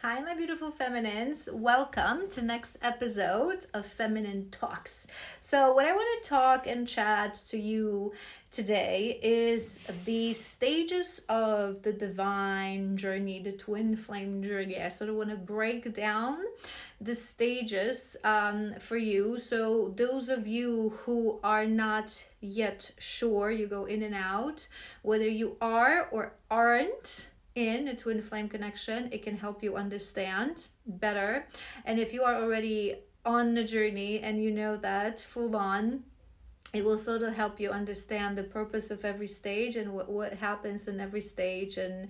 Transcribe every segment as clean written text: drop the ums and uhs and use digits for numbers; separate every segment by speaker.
Speaker 1: Hi, my beautiful feminines. Welcome to next episode of Feminine Talks. So, what I want to talk and chat to you today is the stages of the divine journey, the twin flame journey. I sort of want to break down the stages for you. So, those of you who are not yet sure, you go in and out, whether you are or aren't in a twin flame connection, it can help you understand better. And if you are already on the journey and you know that full on, it will sort of help you understand the purpose of every stage and what happens in every stage, and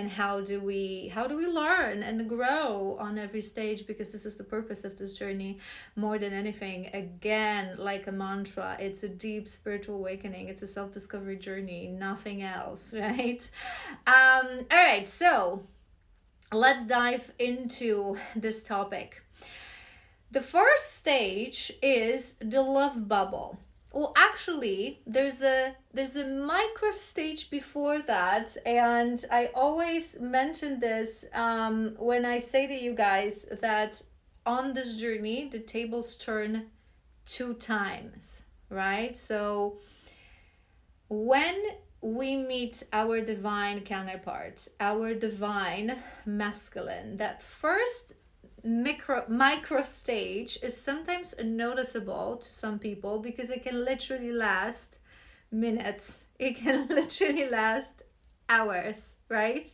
Speaker 1: how do we learn and grow on every stage, because this is the purpose of this journey more than anything. Again, like a mantra, it's a deep spiritual awakening, it's a self-discovery journey, nothing else, right? All right, so let's dive into this topic. The first stage is the love bubble. Well, actually, there's a micro stage before that, and I always mention this when I say to you guys that on this journey the tables turn two times, right? So when we meet our divine counterpart, our divine masculine, that first micro stage is sometimes noticeable to some people because it can literally last minutes. It can literally last hours, right?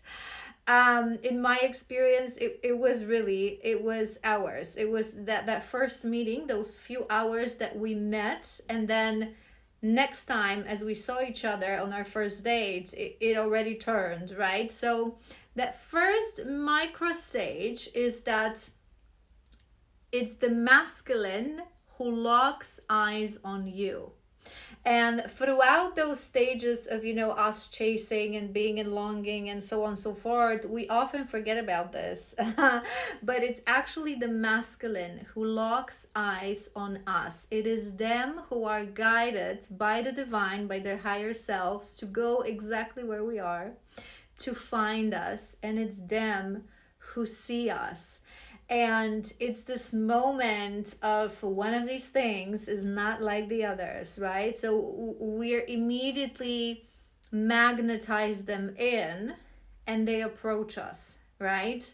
Speaker 1: In my experience, it was hours. It was that first meeting, those few hours that we met, and then next time as we saw each other on our first date, it already turned, right? So that first micro stage is that it's the masculine who locks eyes on you. And throughout those stages of, us chasing and being in longing and so on and so forth, we often forget about this. But it's actually the masculine who locks eyes on us. It is them who are guided by the divine, by their higher selves, to go exactly where we are, to find us. And it's them who see us. And it's this moment of one of these things is not like the others, right? So we're immediately magnetize them in, and they approach us, right?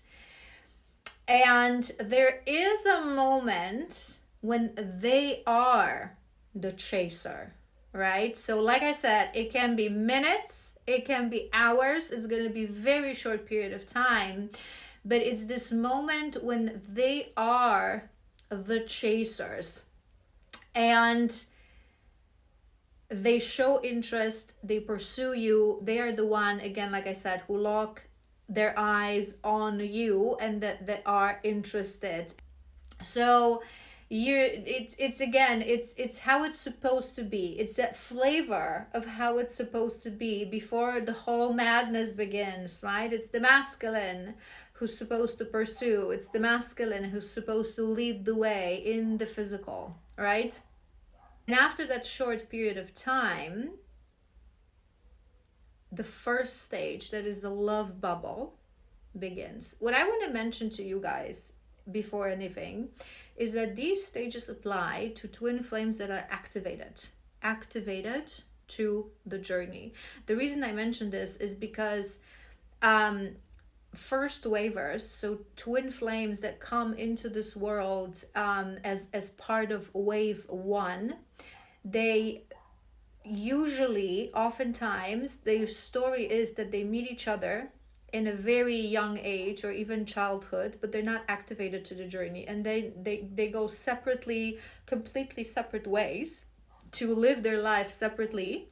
Speaker 1: And there is a moment when they are the chaser, right? So like I said, it can be minutes, it can be hours, it's going to be very short period of time. But it's this moment when they are the chasers, and they show interest, they pursue you. They are the one, again, like I said, who lock their eyes on you and that are interested. So it's how it's supposed to be. It's that flavor of how it's supposed to be before the whole madness begins, right? It's the masculine who's supposed to pursue. It's the masculine who's supposed to lead the way in the physical, right? And after that short period of time, the first stage, that is the love bubble, begins. What I want to mention to you guys before anything is that these stages apply to twin flames that are activated to the journey. The reason I mention this is because first wavers, so twin flames that come into this world as part of wave one, they usually, oftentimes, their story is that they meet each other in a very young age or even childhood, but they're not activated to the journey, and they go separately, completely separate ways to live their life separately,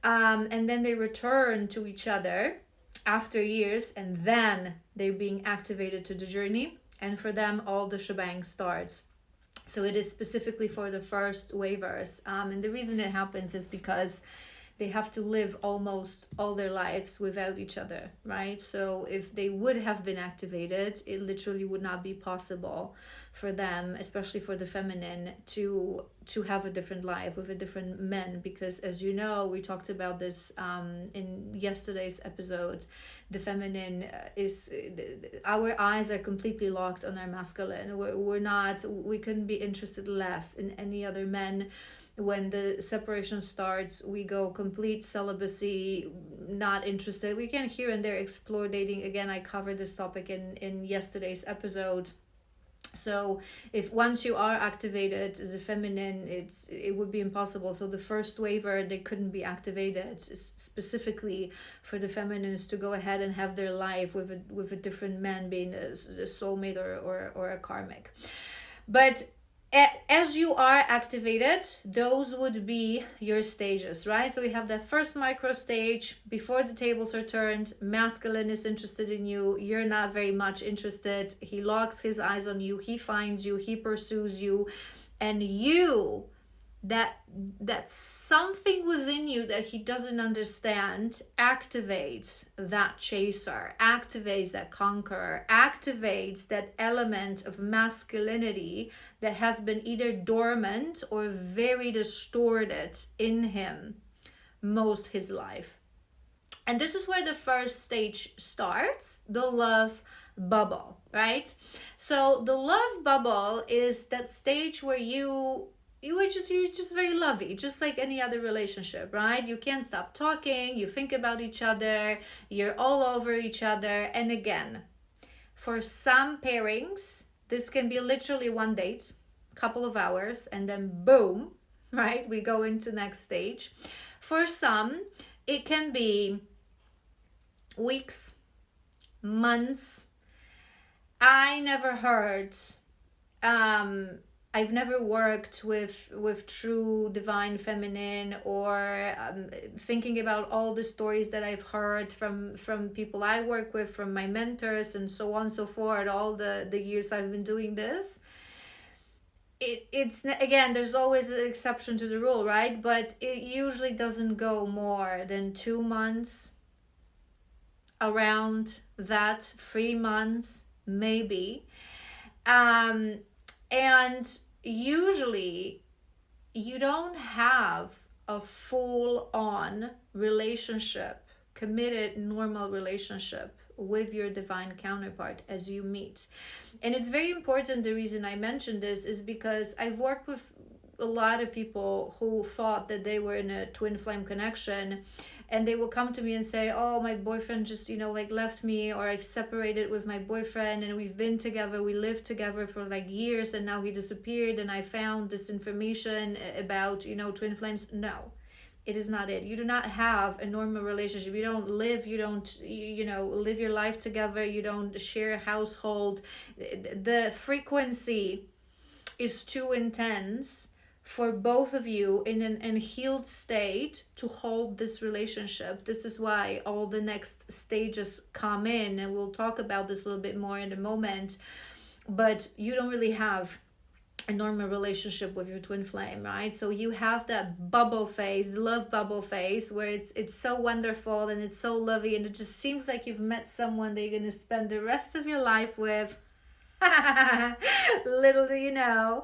Speaker 1: and then they return to each other after years, and then they're being activated to the journey, and for them all the shebang starts. So it is specifically for the first wavers, and the reason it happens is because they have to live almost all their lives without each other, right? So if they would have been activated, it literally would not be possible for them, especially for the feminine, to have a different life with a different men, because as you know, we talked about this in yesterday's episode. The feminine is, our eyes are completely locked on our masculine. We couldn't be interested less in any other men. When the separation starts, we go complete celibacy, not interested. We can here and there explore dating. Again, I covered this topic in yesterday's episode. So if once you are activated as a feminine, it would be impossible. So the first waiver, they couldn't be activated specifically for the feminines to go ahead and have their life with a different man, being a soulmate or a karmic. But as you are activated, those would be your stages, right? So we have that first micro stage before the tables are turned. Masculine is interested in you, you're not very much interested. He locks his eyes on you, he finds you, he pursues you, and you, that something within you that he doesn't understand activates that chaser, activates that conqueror, activates that element of masculinity that has been either dormant or very distorted in him most his life. And this is where the first stage starts, the love bubble, right? So the love bubble is that stage where you're just very lovey, just like any other relationship, right? You can't stop talking, you think about each other, you're all over each other. And again, for some pairings, this can be literally one date, couple of hours, and then boom, right? We go into next stage. For some, it can be weeks, months. I never heard I've never worked with true divine feminine, or thinking about all the stories that I've heard from people I work with, from my mentors and so on and so forth, all the years I've been doing this. It's again, there's always an exception to the rule, right? But it usually doesn't go more than 2 months, around that, 3 months maybe. And usually you don't have a full-on relationship, committed normal relationship with your divine counterpart as you meet. And it's very important, the reason I mentioned this is because I've worked with a lot of people who thought that they were in a twin flame connection, and they will come to me and say, oh, my boyfriend just left me, or I've separated with my boyfriend and we've been together, we lived together for years, and now he disappeared and I found this information about twin flames. No, it is not it. You do not have a normal relationship. You don't live live your life together. You don't share a household. The frequency is too intense for both of you in an unhealed state to hold this relationship. This is why all the next stages come in, and we'll talk about this a little bit more in a moment. But you don't really have a normal relationship with your twin flame, right? So you have that bubble phase, love bubble phase, where it's so wonderful and it's so lovely, and it just seems like you've met someone that you're going to spend the rest of your life with. Little do you know.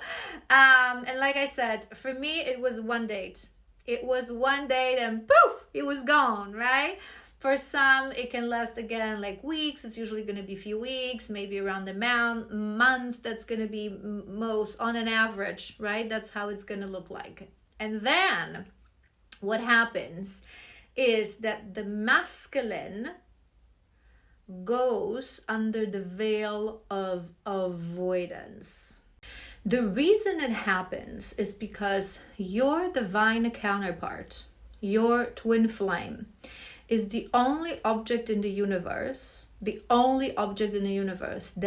Speaker 1: And like I said, for me, it was one date. It was one date and poof, it was gone, right? For some, it can last again weeks. It's usually going to be a few weeks, maybe around the month. That's going to be most on an average, right? That's how it's going to look like. And then what happens is that the masculine goes under the veil of avoidance. The reason it happens is because your divine counterpart, your twin flame, is the only object in the universe, that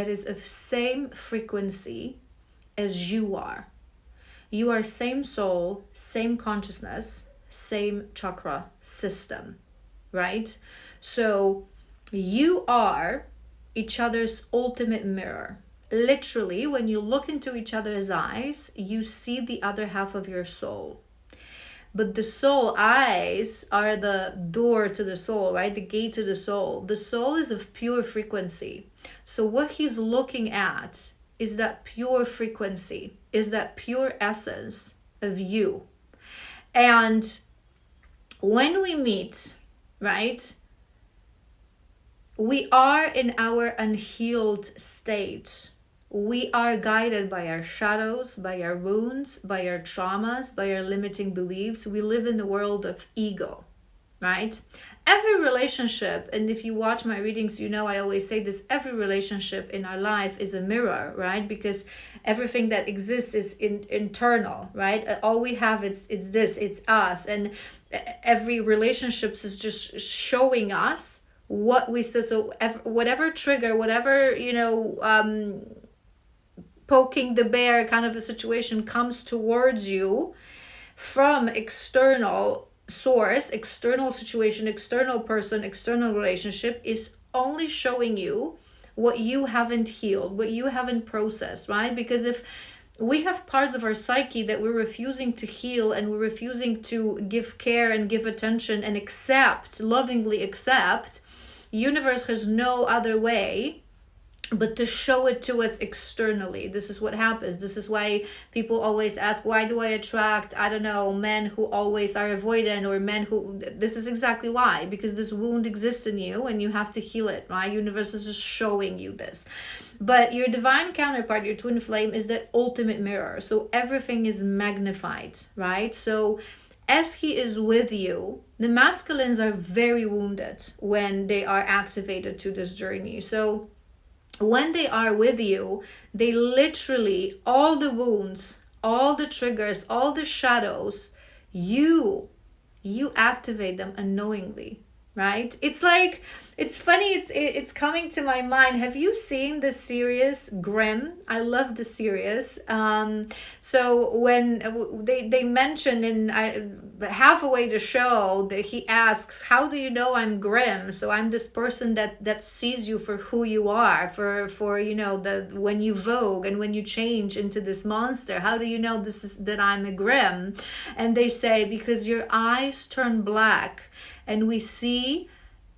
Speaker 1: is of same frequency as you are. You are same soul, same consciousness, same chakra system, right? So you are each other's ultimate mirror. Literally, when you look into each other's eyes, you see the other half of your soul. But the soul eyes are the door to the soul, right? The gate to the soul. The soul is of pure frequency. So what he's looking at is that pure frequency, is that pure essence of you. And when we meet, right, we are in our unhealed state. We are guided by our shadows, by our wounds, by our traumas, by our limiting beliefs. We live in the world of ego, right? Every relationship, and if you watch my readings, you know I always say this, every relationship in our life is a mirror, right? Because everything that exists is internal, right? All we have, it's this, it's us. And every relationship is just showing us what we say. So whatever trigger, whatever, poking the bear kind of a situation comes towards you from external source, external situation, external person, external relationship, is only showing you what you haven't healed, what you haven't processed, right? Because if we have parts of our psyche that we're refusing to heal and we're refusing to give care and give attention and accept, lovingly accept, universe has no other way but to show it to us externally. This is what happens. This is why people always ask, why do I attract, I don't know, men who always are avoidant, or men who, this is exactly why, because this wound exists in you and you have to heal it, right? Universe is just showing you this. But your divine counterpart, your twin flame, is that ultimate mirror. So everything is magnified, right? So as he is with you, the masculines are very wounded when they are activated to this journey. So when they are with you, they literally, all the wounds, all the triggers, all the shadows, you activate them unknowingly, right? It's like, it's funny, it's coming to my mind. Have you seen the series Grimm? I love the series. So when they mentioned in halfway the show that he asks, how do you know I'm Grimm? So I'm this person that sees you for who you are, for when you vogue and when you change into this monster. How do you know that I'm a Grimm? And they say, because your eyes turn black and we see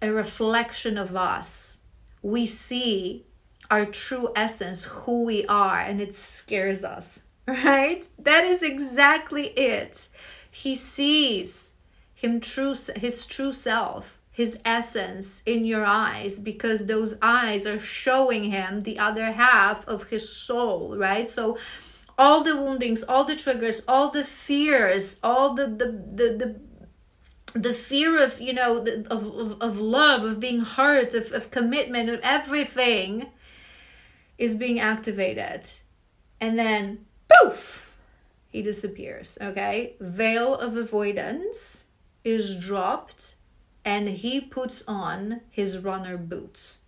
Speaker 1: a reflection of us. We see our true essence, who we are, and it scares us, right? That is exactly it. He sees his true self, his essence in your eyes, because those eyes are showing him the other half of his soul, right? So all the woundings, all the triggers, all the fears, all the fear of, of love, of being hurt, of commitment, of everything is being activated. And then, poof, he disappears, okay? Veil of avoidance is dropped and he puts on his runner boots.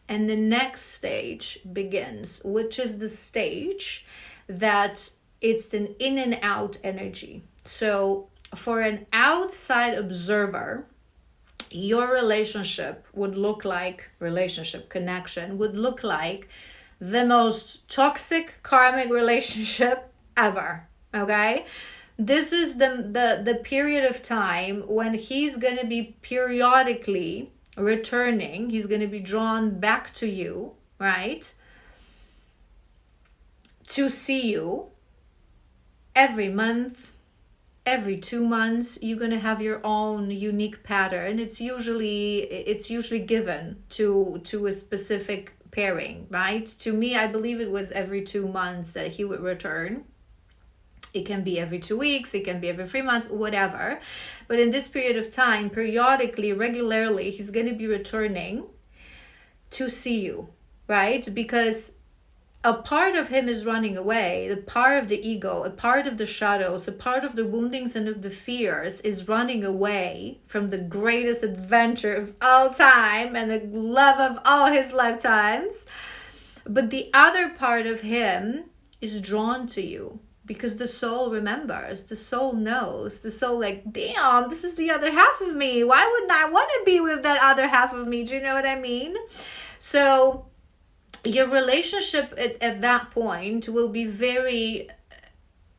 Speaker 1: And the next stage begins, which is the stage that it's an in and out energy. So for an outside observer, your relationship connection would look like the most toxic karmic relationship ever, okay? This is the period of time when he's going to be periodically returning. He's going to be drawn back to you, right? To see you every month, every 2 months. You're going to have your own unique pattern. It's usually given to a specific pairing, right? To me, I believe it was every 2 months that he would return. It can be every 2 weeks, it can be every 3 months, whatever. But in this period of time, periodically, regularly, he's going to be returning to see you, right? Because a part of him is running away. The part of the ego, a part of the shadows, a part of the woundings and of the fears is running away from the greatest adventure of all time and the love of all his lifetimes. But the other part of him is drawn to you because the soul remembers, the soul knows, the soul like, damn, this is the other half of me. Why wouldn't I want to be with that other half of me? Do you know what I mean? So your relationship at that point will be very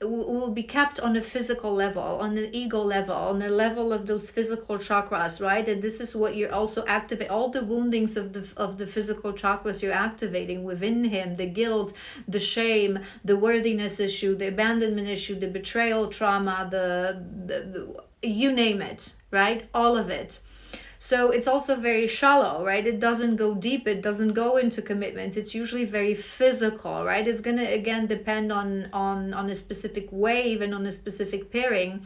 Speaker 1: will be kept on a physical level, on an ego level, on the level of those physical chakras, right? And this is what you're also activate, all the woundings of the physical chakras you're activating within him, the guilt, the shame, the worthiness issue, the abandonment issue, the betrayal trauma, the you name it, right? All of it. So it's also very shallow, right? It doesn't go deep. It doesn't go into commitment. It's usually very physical, right? It's going to, again, depend on a specific wave and on a specific pairing.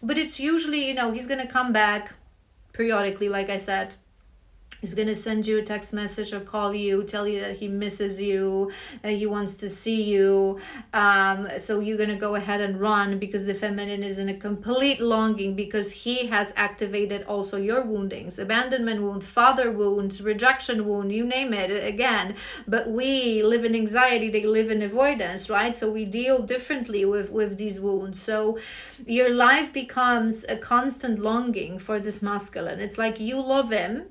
Speaker 1: But it's usually, he's going to come back periodically, like I said. He's going to send you a text message or call you, tell you that he misses you, that he wants to see you. So you're going to go ahead and run because the feminine is in a complete longing because he has activated also your woundings, abandonment wound, father wounds, rejection wound, you name it, again. But we live in anxiety, they live in avoidance, right? So we deal differently with these wounds. So your life becomes a constant longing for this masculine. It's like you love him.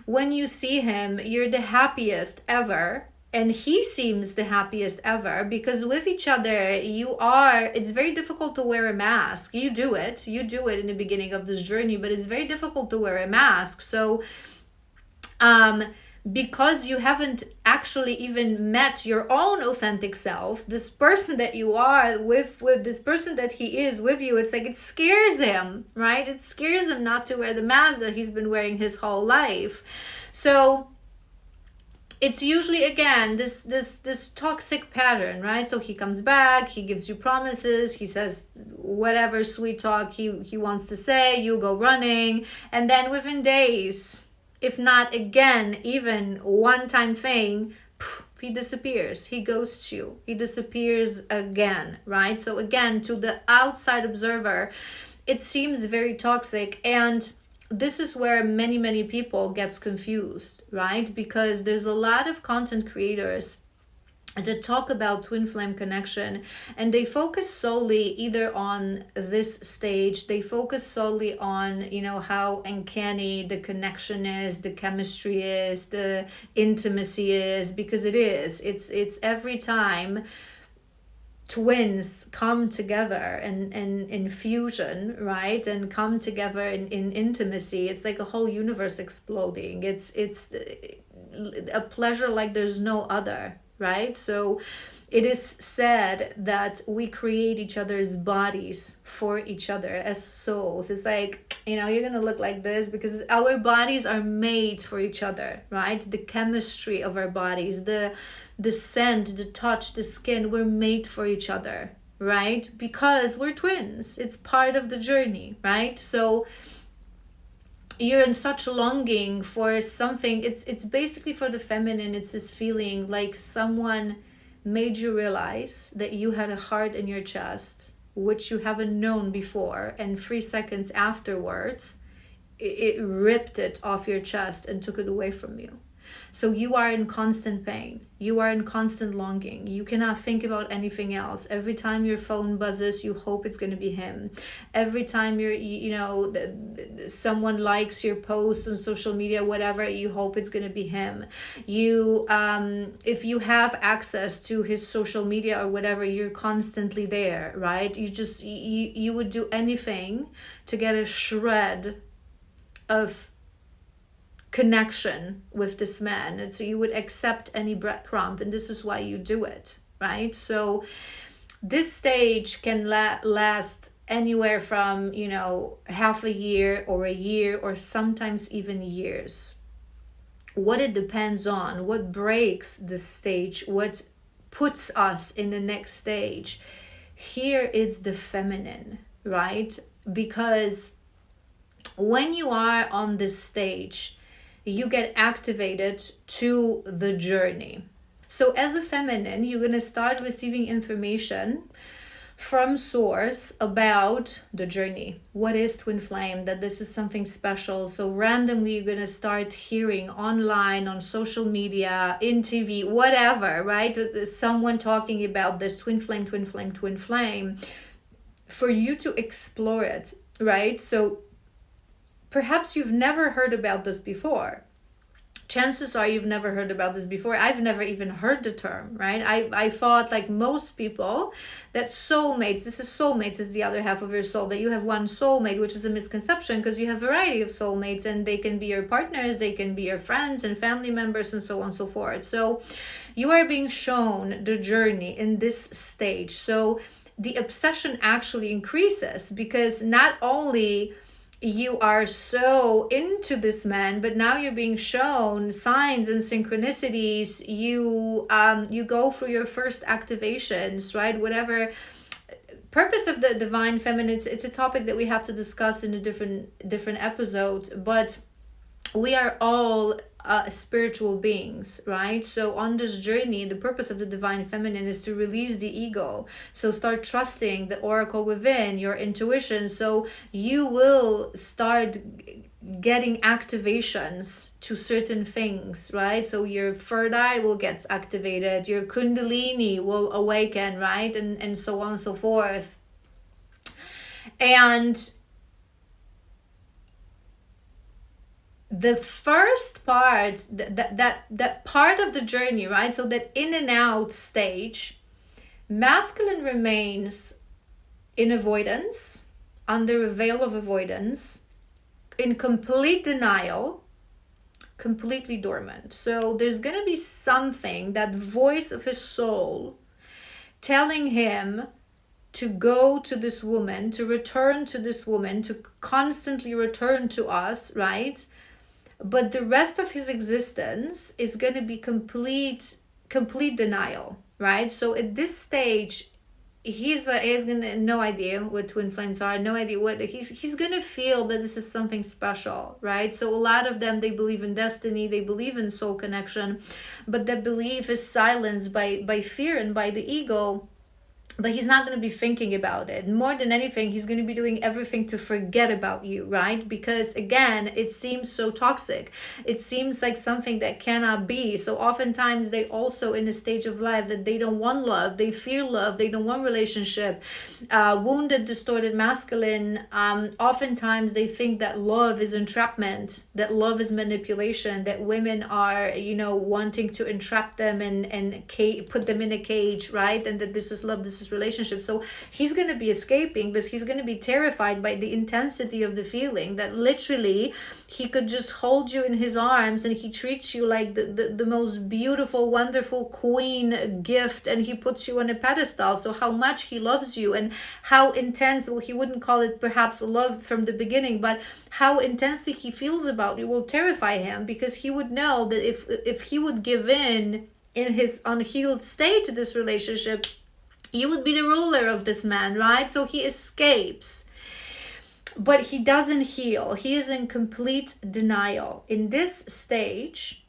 Speaker 1: When you see him, you're the happiest ever. And he seems the happiest ever because with each other, it's very difficult to wear a mask. You do it in the beginning of this journey, but it's very difficult to wear a mask. So, because you haven't actually even met your own authentic self, this person that you are with this person that he is with you, it's like it scares him, right? It scares him not to wear the mask that he's been wearing his whole life. So it's usually, again, this toxic pattern, right? So he comes back, he gives you promises, he says whatever sweet talk he wants to say, you go running, and then within days, if not, again, even one-time thing, he disappears. He ghosts you. He disappears again, right? So again, to the outside observer, it seems very toxic. And this is where many people gets confused, right? Because there's a lot of content creators that talk about twin flame connection, and they focus solely either on this stage, they focus solely on how uncanny the connection is, the chemistry is, the intimacy is, because it's every time twins come together and in fusion, right, and come together in intimacy, it's like a whole universe exploding. It's a pleasure like there's no other, right? So it is said that we create each other's bodies for each other as souls. It's like, you're gonna look like this because our bodies are made for each other, right? The chemistry of our bodies, the scent, the touch, the skin, we're made for each other, right? Because we're twins. It's part of the journey, right? So you're in such longing for something. It's basically, for the feminine, it's this feeling like someone made you realize that you had a heart in your chest which you haven't known before, and 3 seconds afterwards it ripped it off your chest and took it away from you. So you are in constant pain. You are in constant longing. You cannot think about anything else. Every time your phone buzzes, you hope it's going to be him. Every time someone likes your post on social media, whatever, you hope it's going to be him. You, if you have access to his social media or whatever, you're constantly there, right? You would do anything to get a shred of connection with this man, and so you would accept any breadcrumb, and this is why you do it, right? So this stage can last anywhere from half a year or sometimes even years. What it depends on, what breaks this stage, what puts us in the next stage, here it's the feminine, right? Because when you are on this stage, you get activated to the journey. So as a feminine, you're going to start receiving information from source about the journey. What is twin flame? That this is something special. So randomly you're going to start hearing online, on social media, in TV, whatever, right? Someone talking about this twin flame, twin flame, twin flame, for you to explore it, right? So perhaps you've never heard about this before, chances are you've never heard about this before. I've never even heard the term, right? I thought, like most people, that soulmates, this is soulmates, is the other half of your soul, that you have one soulmate, which is a misconception, because you have a variety of soulmates, and they can be your partners, they can be your friends and family members, and so on and so forth. So you are being shown the journey in this stage. So the obsession actually increases, because not only you are so into this man, but now you're being shown signs and synchronicities. You go through your first activations, right? Whatever purpose of the divine feminine, it's a topic that we have to discuss in a different episode, but we are all spiritual beings, right? So on this journey, the purpose of the divine feminine is to release the ego. So start trusting the oracle within, your intuition. So you will start getting activations to certain things, right? So your third eye will get activated, your kundalini will awaken, right? And so on and so forth. And the first part, that part of the journey, right? So that in and out stage, masculine remains in avoidance, under a veil of avoidance, in complete denial, completely dormant. So there's going to be something, that voice of his soul telling him to go to this woman, to return to this woman, to constantly return to us, right? But the rest of his existence is going to be complete denial, right? So at this stage, he's gonna, no idea what twin flames are, no idea what he's gonna feel, that this is something special, right? So a lot of them, they believe in destiny, they believe in soul connection, but that belief is silenced by fear and by the ego. But he's not going to be thinking about it. More than anything, he's going to be doing everything to forget about you, right? Because again, it seems so toxic. It seems like something that cannot be. So oftentimes they also in a stage of life that they don't want love, they fear love, they don't want relationship. Wounded, distorted masculine, oftentimes they think that love is entrapment, that love is manipulation, that women are, wanting to entrap them and put them in a cage, right? And that this is love, this is relationship. So he's going to be escaping, because he's going to be terrified by the intensity of the feeling, that literally he could just hold you in his arms and he treats you like the most beautiful, wonderful queen gift, and he puts you on a pedestal. So how much he loves you, and how intense, well, he wouldn't call it perhaps love from the beginning, but how intensely he feels about you will terrify him, because he would know that if he would give in his unhealed state to this relationship, you would be the ruler of this man, right? So he escapes, but he doesn't heal. He is in complete denial. In this stage,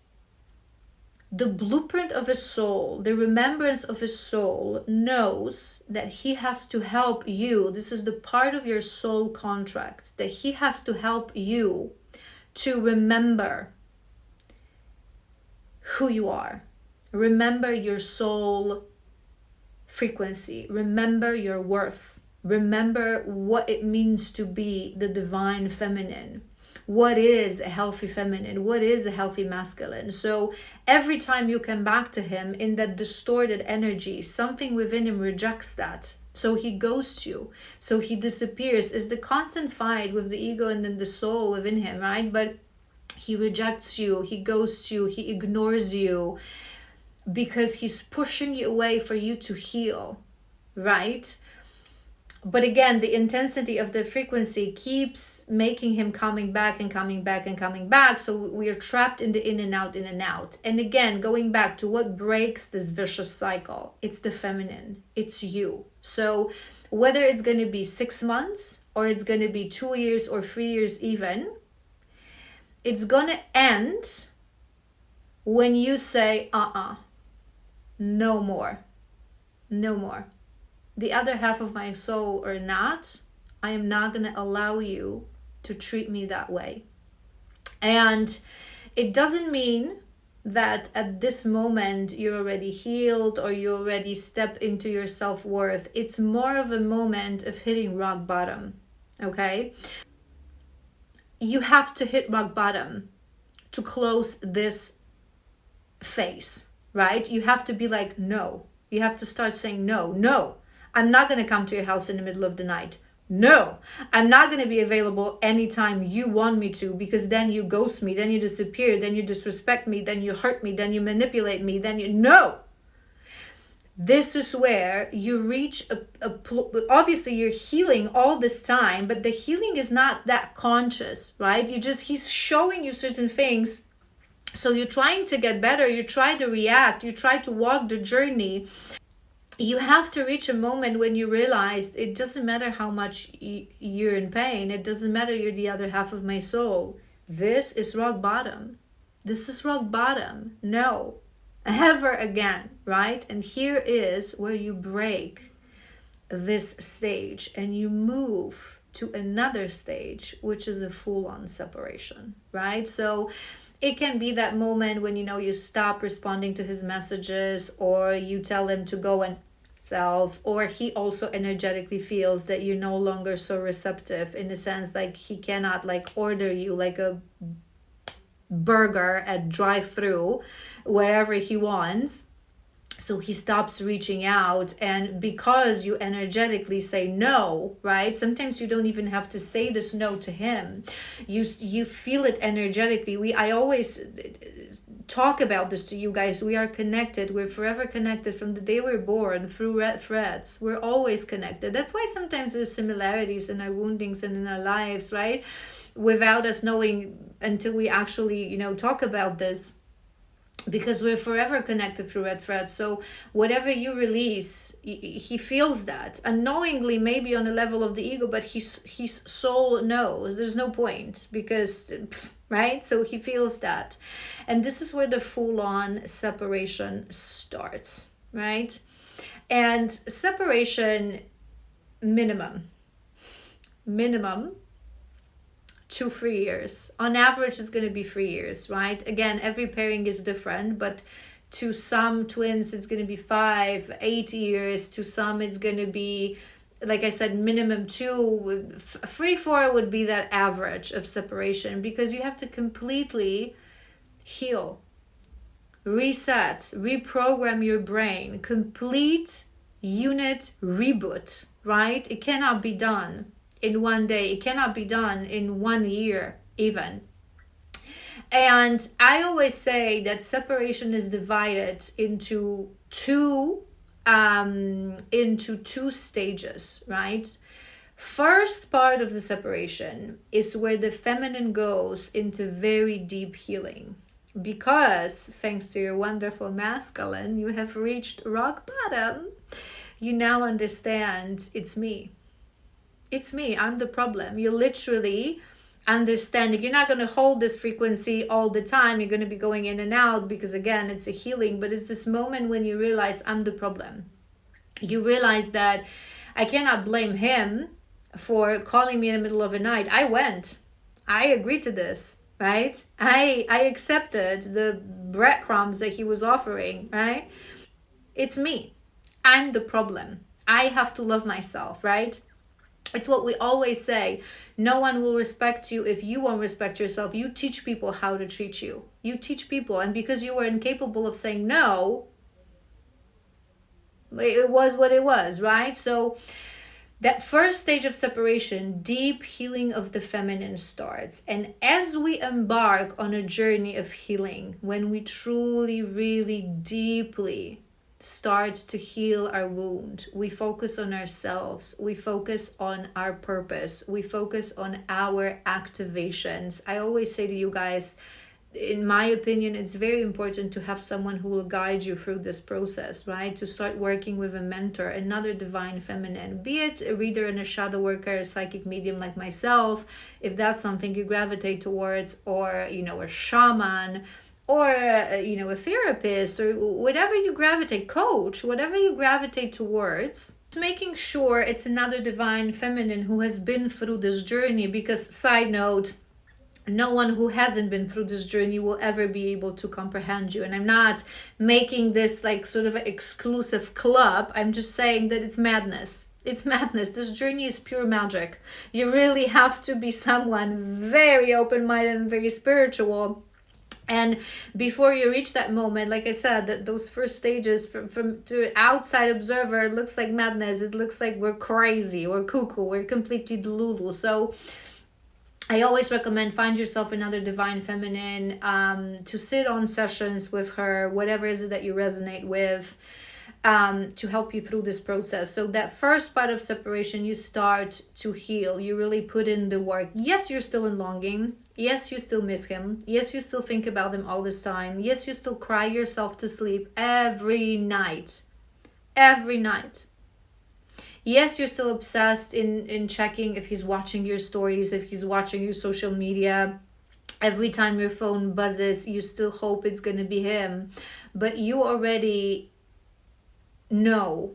Speaker 1: the blueprint of his soul, the remembrance of his soul, knows that he has to help you. This is the part of your soul contract, that he has to help you to remember who you are. Remember your soul frequency. Remember your worth. Remember what it means to be the divine feminine. What is a healthy feminine? What is a healthy masculine? So every time you come back to him in that distorted energy, something within him rejects that. So he ghosts you. So he disappears. It's the constant fight with the ego and then the soul within him, right? But he rejects you. He ghosts you. He ignores you, because he's pushing you away for you to heal, right? But again, the intensity of the frequency keeps making him coming back and coming back and coming back. So we are trapped in the in and out, in and out. And again, going back to what breaks this vicious cycle, it's the feminine, it's you. So whether it's going to be 6 months or it's going to be 2 years or 3 years even, it's going to end when you say, no more, no more. The other half of my soul or not, I am not going to allow you to treat me that way. And it doesn't mean that at this moment you're already healed or you already step into your self-worth. It's more of a moment of hitting rock bottom, okay? You have to hit rock bottom to close this phase, right? You have to be like, no. You have to start saying, no, I'm not going to come to your house in the middle of the night. No, I'm not going to be available anytime you want me to, because then you ghost me, then you disappear, then you disrespect me, then you hurt me, then you manipulate me, then you, no. This is where you reach obviously you're healing all this time, but the healing is not that conscious, right? He's showing you certain things. So you're trying to get better, you try to react, you try to walk the journey. You have to reach a moment when you realize it doesn't matter how much you're in pain. It doesn't matter you're the other half of my soul. This is rock bottom. This is rock bottom. No, ever again, right? And here is where you break this stage and you move to another stage, which is a full-on separation, right? So it can be that moment when, you stop responding to his messages, or you tell him to go and self, or he also energetically feels that you're no longer so receptive, in the sense like he cannot like order you like a burger at drive-through wherever he wants. So he stops reaching out, and because you energetically say no, right? Sometimes you don't even have to say this no to him. You feel it energetically. I always talk about this to you guys. We are connected. We're forever connected from the day we're born through red threads. We're always connected. That's why sometimes there's similarities in our woundings and in our lives, right? Without us knowing, until we actually, talk about this. Because we're forever connected through red threads. So whatever you release, he feels that unknowingly, maybe on the level of the ego, but his soul knows there's no point, because, right? So he feels that. And this is where the full-on separation starts, right? And separation, minimum 2-3 years. On average, it's going to be 3 years, right? Again, every pairing is different, but to some twins, it's going to be 5-8 years. To some, it's going to be, like I said, minimum 2. 3-4 would be that average of separation, because you have to completely heal, reset, reprogram your brain, complete unit reboot, right? It cannot be done in one day. It cannot be done in 1 year even. And I always say that separation is divided into two stages, right? First part of the separation is where the feminine goes into very deep healing, because thanks to your wonderful masculine, you have reached rock bottom. You now understand it's me. It's me. I'm the problem. You literally understand it. You're not going to hold this frequency all the time. You're going to be going in and out, because again, it's a healing, but it's this moment when you realize I'm the problem. You realize that I cannot blame him for calling me in the middle of the night. I agreed to this, right? I accepted the breadcrumbs that he was offering, right? It's me. I'm the problem. I have to love myself, right? It's what we always say. No one will respect you if you won't respect yourself. You teach people how to treat you. You teach people. And because you were incapable of saying no, it was what it was, right? So that first stage of separation, deep healing of the feminine starts. And as we embark on a journey of healing, when we truly, really deeply start to heal our wound, we focus on ourselves, we focus on our purpose, we focus on our activations. I always say to you guys, in my opinion, it's very important to have someone who will guide you through this process, right? To start working with a mentor, another divine feminine, be it a reader and a shadow worker, a psychic medium like myself, if that's something you gravitate towards, or, a shaman, or, a therapist, or whatever you gravitate, coach, whatever you gravitate towards. Making sure it's another divine feminine who has been through this journey, because side note, no one who hasn't been through this journey will ever be able to comprehend you. And I'm not making this like sort of an exclusive club. I'm just saying that it's madness. It's madness. This journey is pure magic. You really have to be someone very open-minded and very spiritual And before you reach that moment, like I said, that those first stages from to an outside observer, it looks like madness. It looks like we're crazy, we're cuckoo, we're completely delulu. So I always recommend find yourself another divine feminine, to sit on sessions with her, whatever is it that you resonate with, to help you through this process. So that first part of separation, you start to heal. You really put in the work. Yes, you're still in longing. Yes, you still miss him. Yes, you still think about him all this time. Yes, you still cry yourself to sleep every night. Every night. Yes, you're still obsessed in checking if he's watching your stories, if he's watching your social media. Every time your phone buzzes, you still hope it's going to be him. But you already know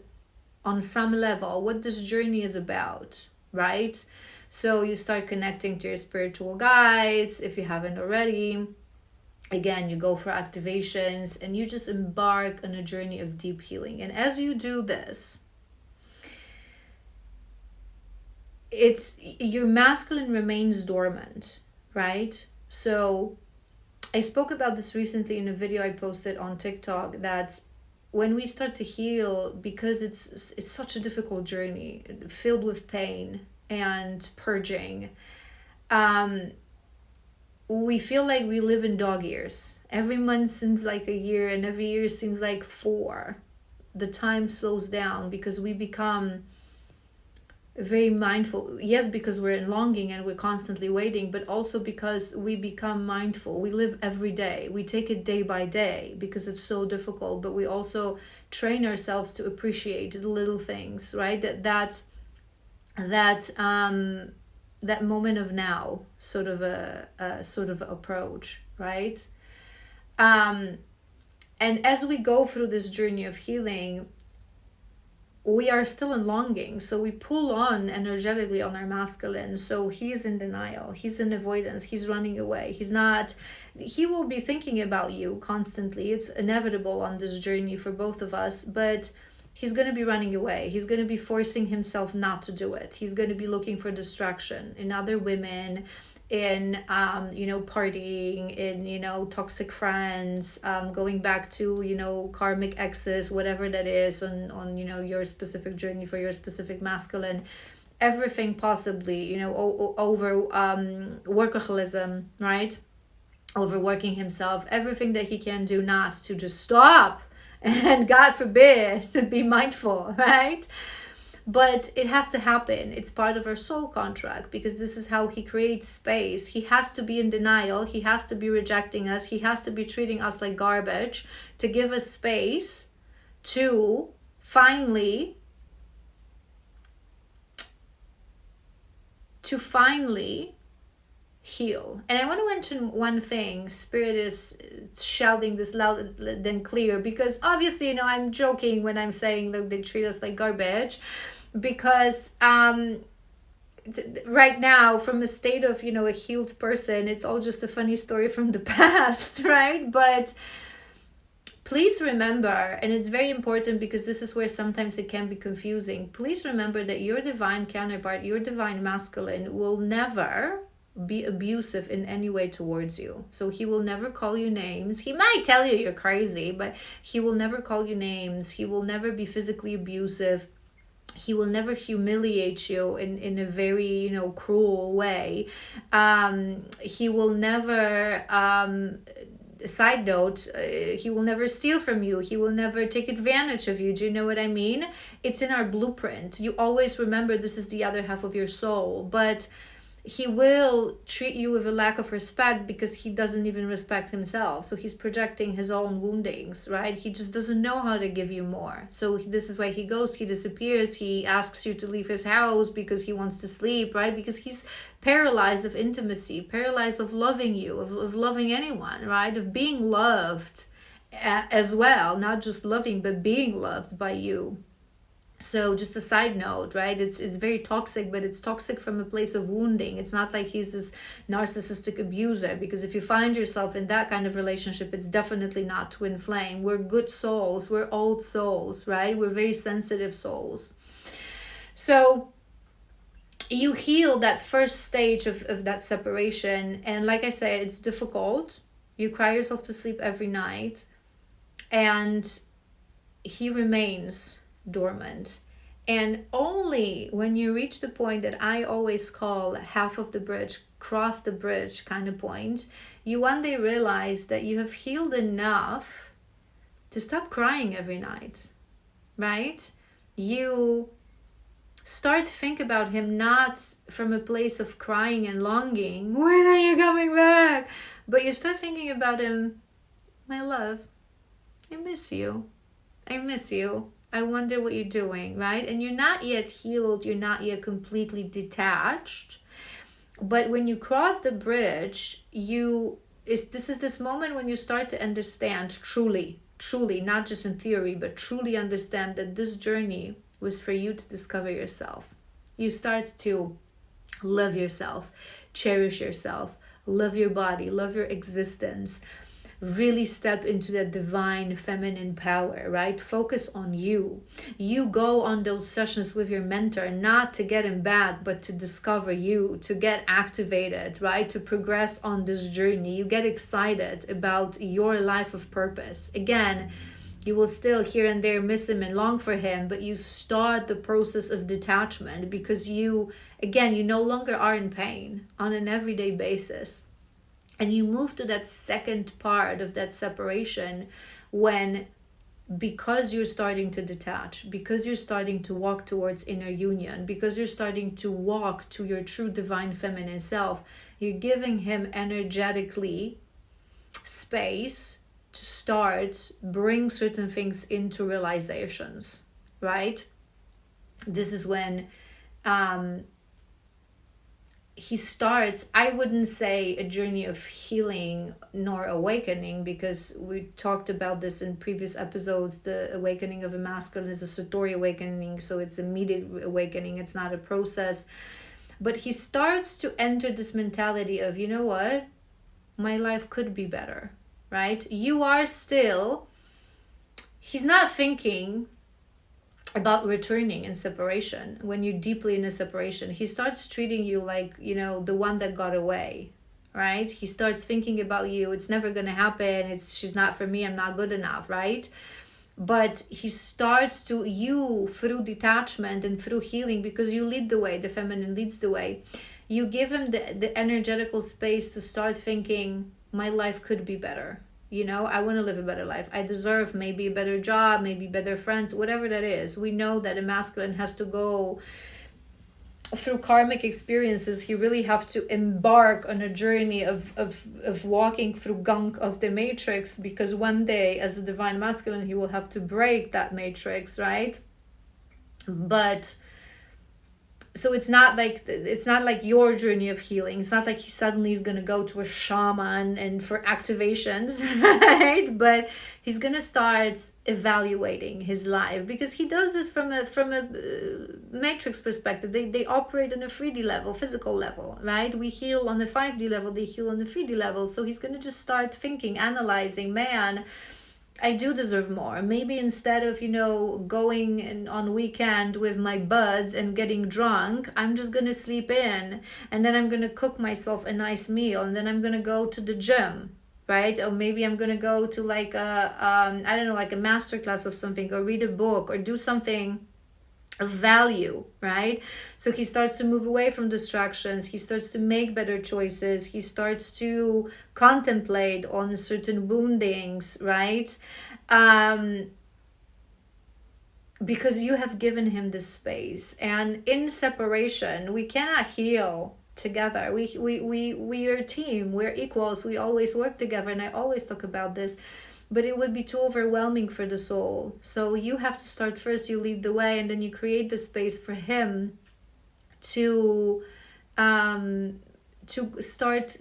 Speaker 1: on some level what this journey is about, right? So you start connecting to your spiritual guides if you haven't already. Again, you go for activations and you just embark on a journey of deep healing. And as you do this, it's your masculine remains dormant, right? So I spoke about this recently in a video I posted on TikTok, that when we start to heal, because it's such a difficult journey filled with pain and purging, we feel like we live in dog years. Every month seems like a year and every year seems like 4. The time slows down because we become very mindful. Yes, because we're in longing and we're constantly waiting, but also because we become mindful. We live every day. We take it day by day because it's so difficult, but we also train ourselves to appreciate the little things, right? That moment of now, sort of a approach, right? And as we go through this journey of healing, we are still in longing, so we pull on energetically on our masculine. So he's in denial, he's in avoidance, he's running away, he will be thinking about you constantly. It's inevitable on this journey for both of us, but he's going to be running away. He's going to be forcing himself not to do it. He's going to be looking for distraction in other women, in partying, in toxic friends, going back to karmic exes, whatever that is on your specific journey for your specific masculine. Everything possibly, over workaholism, right? Overworking himself, everything that he can do not to just stop and God forbid to be mindful, right? But it has to happen. It's part of our soul contract, because this is how he creates space. He has to be in denial. He has to be rejecting us. He has to be treating us like garbage to give us space to finally heal. And I want to mention one thing. Spirit is shouting this loud than clear, because obviously, I'm joking when I'm saying that they treat us like garbage, because right now, from a state of a healed person, it's all just a funny story from the past, right? But please remember, and it's very important because this is where sometimes it can be confusing, please remember that your divine counterpart, your divine masculine, will never be abusive in any way towards you. So he will never call you names. He might tell you you're crazy, but he will never call you names. He will never be physically abusive. He will never humiliate you in a very cruel way. He will never side note, he will never steal from you. He will never take advantage of you. Do you know what I mean? It's in our blueprint. You always remember this is the other half of your soul, but he will treat you with a lack of respect because he doesn't even respect himself. So he's projecting his own woundings, right? He just doesn't know how to give you more. So this is why he goes, he disappears. He asks you to leave his house because he wants to sleep, right? Because he's paralyzed of intimacy, paralyzed of loving you, of loving anyone, right? Of being loved as well. Not just loving, but being loved by you. So just a side note, right? It's very toxic, but it's toxic from a place of wounding. It's not like he's this narcissistic abuser, because if you find yourself in that kind of relationship, it's definitely not twin flame. We're good souls. We're old souls, right? We're very sensitive souls. So you heal that first stage of that separation. And like I said, it's difficult. You cry yourself to sleep every night, and he remains dormant. And only when you reach the point that I always call half of the bridge, cross the bridge kind of point, you one day realize that you have healed enough to stop crying every night, right? You start to think about him not from a place of crying and longing, when are you coming back? But you start thinking about him, my love, I miss you. I miss you. I wonder what you're doing, right? And you're not yet healed. You're not yet completely detached. But when you cross the bridge, this is this moment when you start to understand truly, not just in theory, but truly understand that this journey was for you to discover yourself. You start to love yourself, cherish yourself, love your body, love your existence. Really step into that divine feminine power, right? Focus on you. You go on those sessions with your mentor, not to get him back, but to discover you, to get activated, right? To progress on this journey. You get excited about your life of purpose. Again, you will still here and there miss him and long for him, but you start the process of detachment because you no longer are in pain on an everyday basis. And you move to that second part of that separation when, because you're starting to detach, because you're starting to walk towards inner union, because you're starting to walk to your true divine feminine self, you're giving him energetically space to start bring certain things into realizations, right? This is when he starts, I wouldn't say a journey of healing nor awakening, because we talked about this in previous episodes. The awakening of a masculine is a Satori awakening, so it's immediate awakening. It's not a process. But he starts to enter this mentality of, you know what? My life could be better, right? You are still, he's not thinking about returning in separation. When you're deeply in a separation, he starts treating you like, the one that got away, right? He starts thinking about you. It's never going to happen. She's not for me. I'm not good enough, right? But he starts to, you through detachment and through healing, because you lead the way, the feminine leads the way. You give him the energetical space to start thinking, my life could be better. I want to live a better life. I deserve maybe a better job, maybe better friends, whatever that is. We know that a masculine has to go through karmic experiences. He really have to embark on a journey of walking through gunk of the matrix, because one day as a divine masculine, he will have to break that matrix, right? But so it's not like your journey of healing. It's not like he suddenly is going to go to a shaman and for activations, right? But he's going to start evaluating his life, because he does this from a matrix perspective. They operate on a 3D level, physical level, right? We heal on the 5D level, they heal on the 3D level. So he's going to just start thinking, analyzing, man, I do deserve more. Maybe instead of, going on weekend with my buds and getting drunk, I'm just going to sleep in, and then I'm going to cook myself a nice meal, and then I'm going to go to the gym, right? Or maybe I'm going to go to like a masterclass of something, or read a book, or do something of value, right? So he starts to move away from distractions. He starts to make better choices. He starts to contemplate on certain woundings, right? Because you have given him this space. And in separation, we cannot heal together. We are a team. We're equals. We always work together. And I always talk about this. But it would be too overwhelming for the soul. So you have to start first, you lead the way, and then you create the space for him to start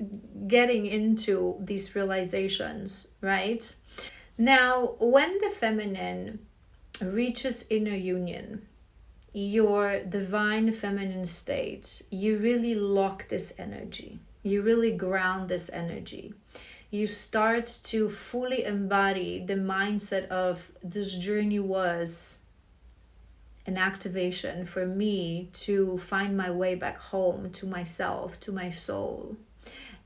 Speaker 1: getting into these realizations, right? Now, when the feminine reaches inner union, your divine feminine state, you really lock this energy. You really ground this energy. You start to fully embody the mindset of, this journey was an activation for me to find my way back home to myself, to my soul.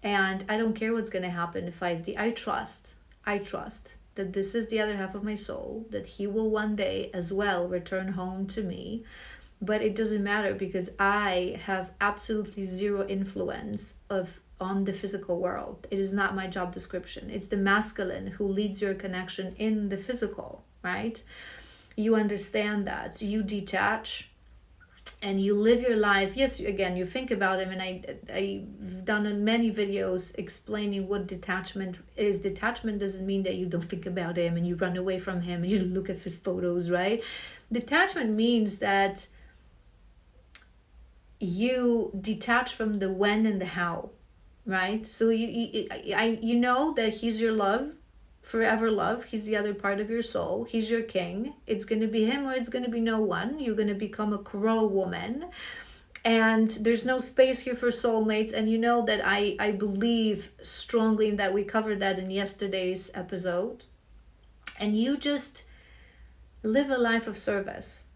Speaker 1: And I don't care what's going to happen in 5D. I trust that this is the other half of my soul, that he will one day as well return home to me. But it doesn't matter, because I have absolutely zero influence on the physical world. It is not my job description. It's the masculine who leads your connection in the physical, right? You understand that. So you detach and you live your life. Yes, again, you think about him, and I've done many videos explaining what detachment is. Detachment doesn't mean that you don't think about him and you run away from him and you look at his photos, right? Detachment means that you detach from the when and the how, right? So you know that he's your love, forever love. He's the other part of your soul. He's your king. It's going to be him or it's going to be no one. You're going to become a crow woman. And there's no space here for soulmates. And you know that I believe strongly in that. We covered that in yesterday's episode. And you just live a life of service.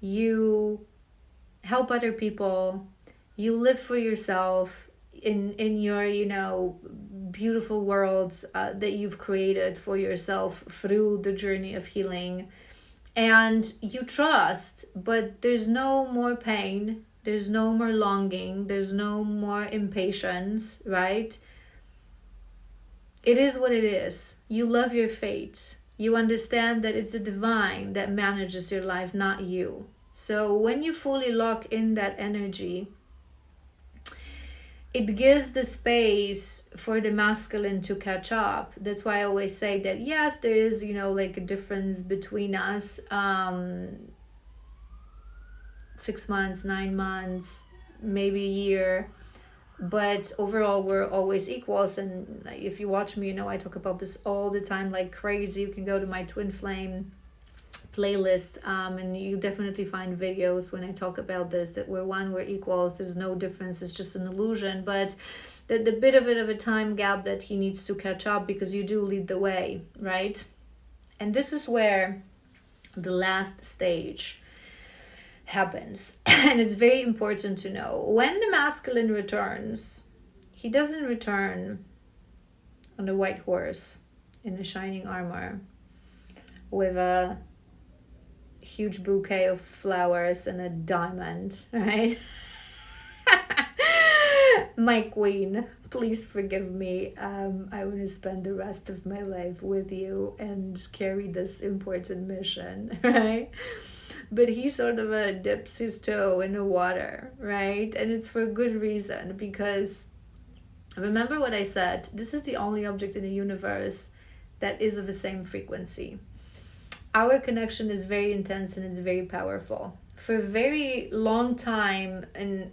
Speaker 1: You help other people. You live for yourself in your, beautiful worlds that you've created for yourself through the journey of healing. And you trust, but there's no more pain. There's no more longing. There's no more impatience, right? It is what it is. You love your fate. You understand that it's the divine that manages your life, not you. So when you fully lock in that energy, it gives the space for the masculine to catch up. That's why I always say that, yes, there is, like a difference between us. 6 months, 9 months, maybe a year. But overall, we're always equals. And if you watch me, I talk about this all the time like crazy. You can go to my Twin Flame playlist, and you definitely find videos when I talk about this, that we're one, we're equals, there's no difference, it's just an illusion. But the bit of a time gap that he needs to catch up, because you do lead the way, right? And this is where the last stage happens. And it's very important to know, when the masculine returns, he doesn't return on a white horse in a shining armor with a huge bouquet of flowers and a diamond, right? My queen, please forgive me. I want to spend the rest of my life with you and carry this important mission, right? But he sort of dips his toe in the water, right? And it's for good reason, because remember what I said, this is the only object in the universe that is of the same frequency. Our connection is very intense and it's very powerful. For a very long time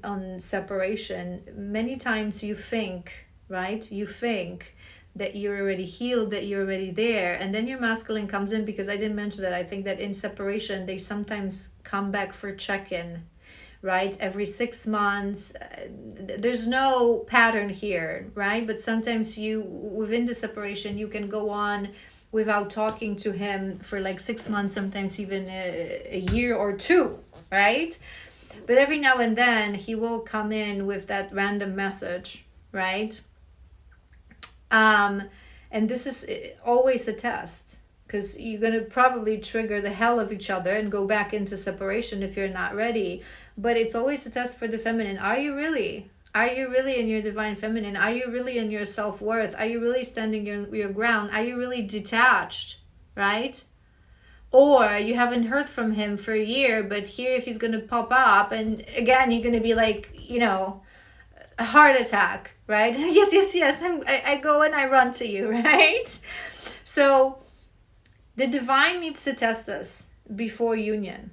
Speaker 1: on separation, many times you think, right? You think that you're already healed, that you're already there. And then your masculine comes in, because I didn't mention that. I think that in separation, they sometimes come back for check-in, right? Every 6 months. There's no pattern here, right? But sometimes within the separation, you can go on without talking to him for like 6 months, sometimes even a year or two, right? But every now and then he will come in with that random message, right? And this is always a test, because you're going to probably trigger the hell of each other and go back into separation if you're not ready. But it's always a test for the feminine. Are you really? Are you really in your divine feminine? Are you really in your self-worth? Are you really standing your ground? Are you really detached, right? Or you haven't heard from him for a year, but here he's going to pop up, and again, you're going to be like, a heart attack, right? Yes. I go and I run to you, right? So the divine needs to test us before union.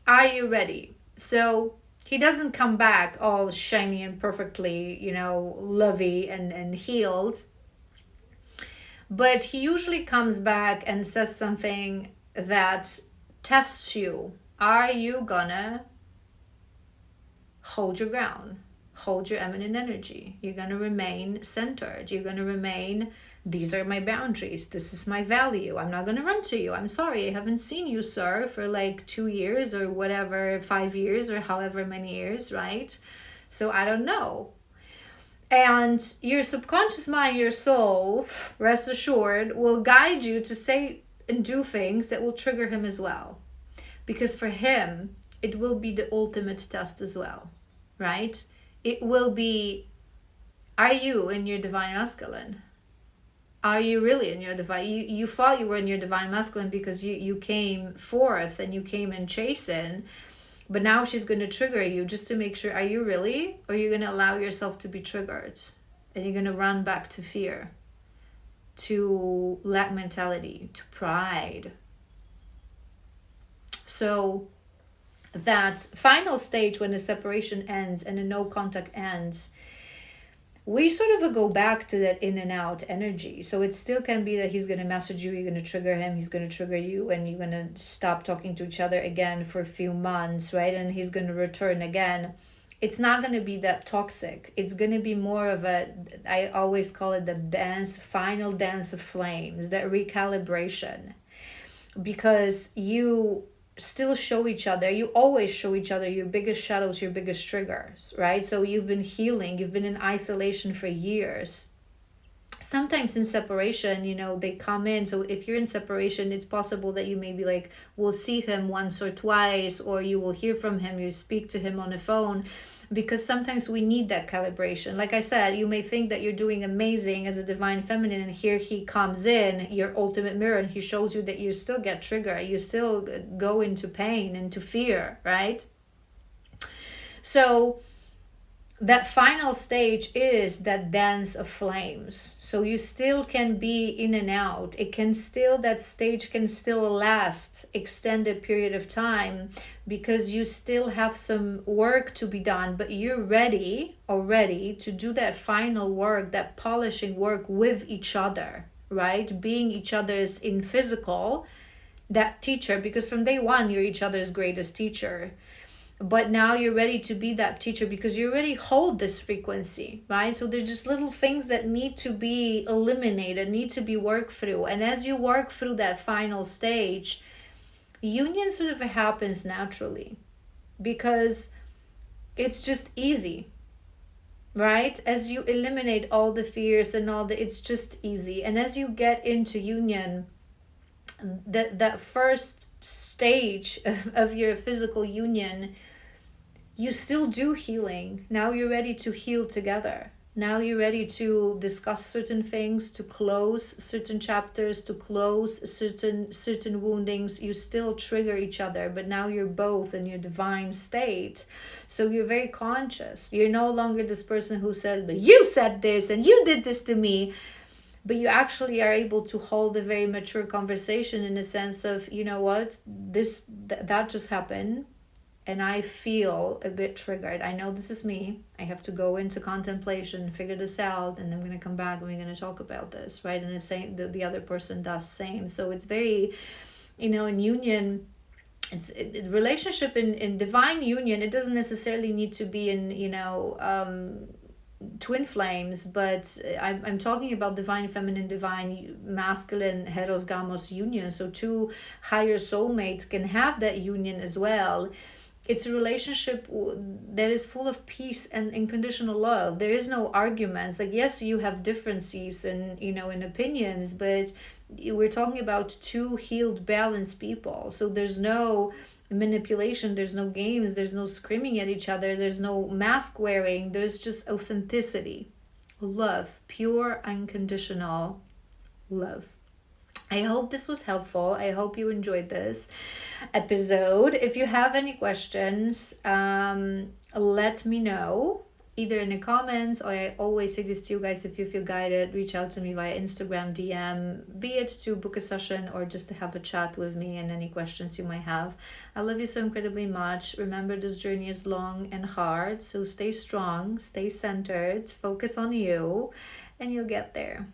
Speaker 1: Are you ready? So he doesn't come back all shiny and perfectly, lovey and healed. But he usually comes back and says something that tests you. Are you gonna hold your ground? Hold your feminine energy. You're gonna remain centered. You're gonna remain, these are my boundaries. This is my value. I'm not gonna run to you. I'm sorry, I haven't seen you, sir, for like 2 years or whatever, 5 years or however many years, right? So I don't know. And your subconscious mind, your soul, rest assured, will guide you to say and do things that will trigger him as well. Because for him, it will be the ultimate test as well, right? It will be, are you in your divine masculine? Are you really in your divine? You thought you were in your divine masculine because you came forth and you came in chasing. But now she's going to trigger you just to make sure, are you really? Or are you going to allow yourself to be triggered? And you're going to run back to fear, to lack mentality, to pride. So that final stage when the separation ends and the no contact ends, we sort of go back to that in and out energy. So it still can be that he's going to message you, you're going to trigger him, he's going to trigger you, and you're going to stop talking to each other again for a few months, right? And he's going to return again. It's not going to be that toxic. It's going to be more of a, I always call it the final dance of flames, that recalibration. Because you still show each other, you always show each other your biggest shadows, your biggest triggers, right? So you've been healing, you've been in isolation for years. Sometimes in separation, they come in. So if you're in separation, it's possible that you maybe will see him once or twice, or you will hear from him, you speak to him on the phone, because sometimes we need that calibration. Like I said, you may think that you're doing amazing as a divine feminine, and here he comes in, your ultimate mirror, and he shows you that you still get triggered, you still go into pain, into fear, right? So that final stage is that dance of flames. So you still can be in and out. That stage can still last extended period of time, because you still have some work to be done, but you're ready already to do that final work, that polishing work with each other, right? Being each other's in physical, that teacher, because from day one, you're each other's greatest teacher. But now you're ready to be that teacher because you already hold this frequency, right? So there's just little things that need to be eliminated, need to be worked through. And as you work through that final stage, union sort of happens naturally, because it's just easy, right? As you eliminate all the fears and it's just easy. And as you get into union, that first stage of your physical union, you still do healing. Now you're ready to heal together. Now you're ready to discuss certain things, to close certain chapters, to close certain woundings. You still trigger each other, but now you're both in your divine state. So you're very conscious. You're no longer this person who said, but you said this and you did this to me. But you actually are able to hold a very mature conversation in the sense of, you know what, that just happened, and I feel a bit triggered. I know this is me. I have to go into contemplation, figure this out, and then we're going to come back and we're going to talk about this, right? And the other person does same. So it's very, in union, relationship in divine union, it doesn't necessarily need to be in, twin flames, but I'm talking about divine feminine, divine masculine, heteros gamos union. So two higher soulmates can have that union as well. It's a relationship that is full of peace and unconditional love. There is no arguments. Yes, you have differences and in opinions, but we're talking about two healed, balanced people. So there's no manipulation, there's no games, there's no screaming at each other, there's no mask wearing, there's just authenticity, love, pure unconditional love. I hope this was helpful. I hope you enjoyed this episode. If you have any questions, let me know either in the comments, or I always say this to you guys, if you feel guided, reach out to me via Instagram DM, be it to book a session or just to have a chat with me and any questions you might have. I love you so incredibly much. Remember, this journey is long and hard, so stay strong, stay centered, focus on you, and you'll get there.